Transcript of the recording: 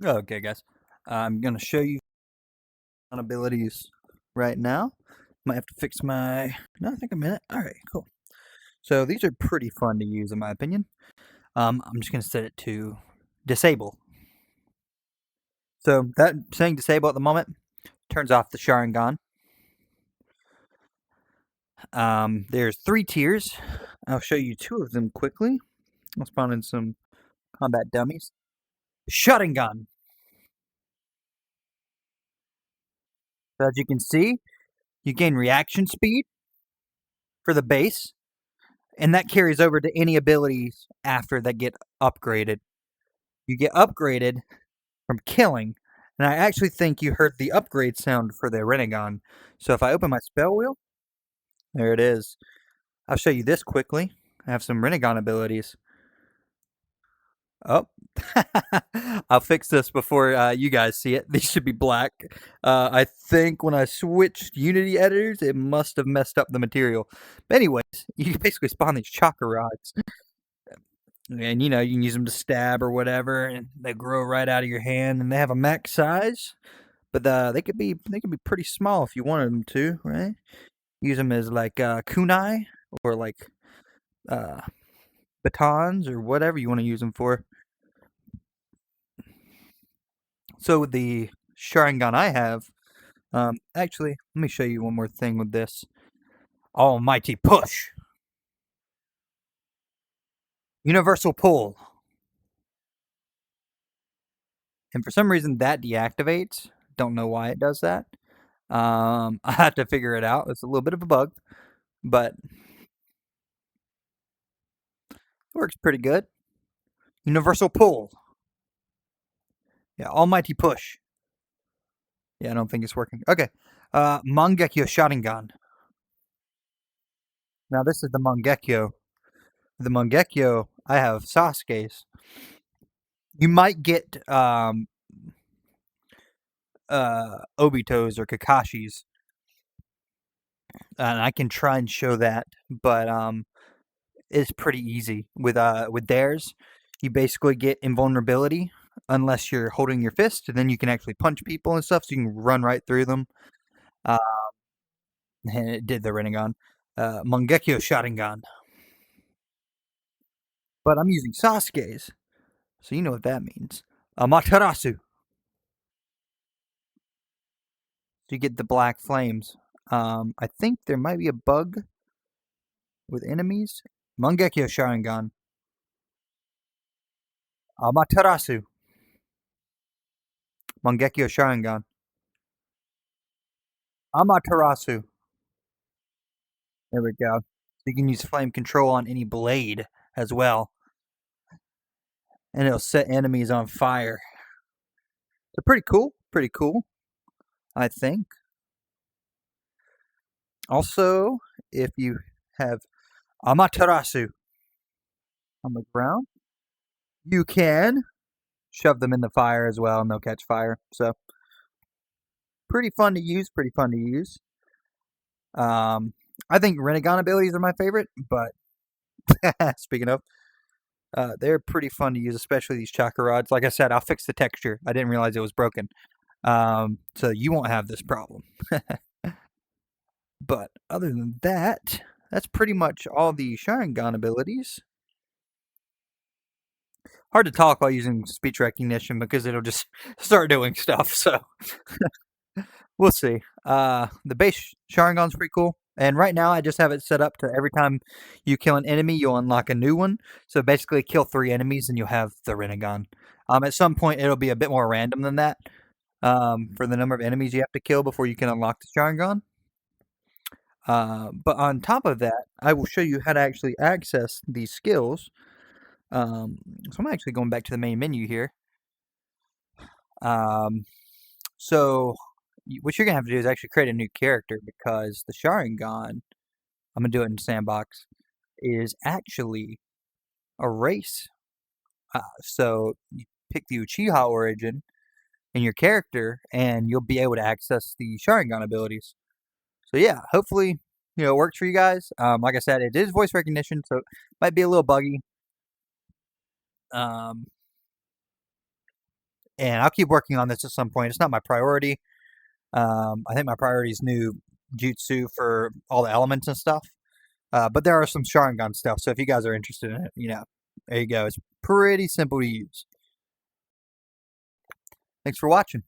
Okay, guys. I'm gonna show you abilities right now. Might have to fix my. No, I think I'm in it. All right, cool. So these are pretty fun to use, in my opinion. I'm just gonna set it to disable. So that saying disable at the moment turns off the Sharingan. There's 3 tiers. I'll show you 2 of them quickly. I'll spawn in some combat dummies. Sharingan. So as you can see, you gain reaction speed for the base, and that carries over to any abilities after that get upgraded. You get upgraded from killing, and I actually think you heard the upgrade sound for the Rinnegan. So if I open my spell wheel, there it is. I'll show you this quickly. I have some Rinnegan abilities. Oh, I'll fix this before you guys see it. These should be black. I think when I switched Unity editors, it must have messed up the material. But anyways, you can basically spawn these chakra rods. And you can use them to stab or whatever, and they grow right out of your hand, and they have a max size, but they could be pretty small if you wanted them to, right? Use them as like kunai or like uh, batons or whatever you want to use them for. So with the Sharingan I have, actually, let me show you one more thing with this. Almighty push, universal pull, and for some reason that deactivates. Don't know why it does that. I have to figure it out. It's a little bit of a bug, but it works pretty good. Universal pull. Yeah, almighty push. Yeah, I don't think it's working. Okay. Mangekyou Sharingan. Now this is the Mangekyou. The Mangekyou, I have Sasuke's. You might get Obito's or Kakashi's. And I can try and show that, but it's pretty easy with theirs. You basically get invulnerability unless you're holding your fist, and then you can actually punch people and stuff, so you can run right through them. Uh, and it did the Rinnegan. Mangekyou Sharingan. But I'm using Sasuke's, so you know what that means. Amaterasu. So you get the black flames. I think there might be a bug with enemies. Mangekyou Sharingan. Amaterasu. Mangekyou Sharingan. Amaterasu. There we go. So you can use flame control on any blade as well, and it'll set enemies on fire. So pretty cool. Pretty cool, I think. Also, if you have Amaterasu on the ground, you can shove them in the fire as well, and they'll catch fire. So pretty fun to use. Pretty fun to use. I think Rinnegan abilities are my favorite, but speaking of, they're pretty fun to use, especially these chakra rods. Like I said, I'll fix the texture. I didn't realize it was broken. So you won't have this problem. But other than that, that's pretty much all the Sharingan abilities. Hard to talk while using speech recognition because it'll just start doing stuff. So we'll see. The base Sharingan's pretty cool. And right now, I just have it set up to every time you kill an enemy, you'll unlock a new one. So basically, kill 3 enemies and you'll have the Rinnegan. At some point, it'll be a bit more random than that for the number of enemies you have to kill before you can unlock the Sharingan. But on top of that, I will show you how to actually access these skills. So I'm actually going back to the main menu here. So what you're gonna have to do is actually create a new character because the Sharingan, I'm gonna do it in Sandbox, is actually a race. So you pick the Uchiha origin in your character, and you'll be able to access the Sharingan abilities. So yeah, hopefully it works for you guys. Like I said, it is voice recognition, so it might be a little buggy. Um, and I'll keep working on this at some point. It's not my priority. I think my priority is new jutsu for all the elements and stuff. But there are some Sharingan stuff. So if you guys are interested in it, there you go. It's pretty simple to use. Thanks for watching.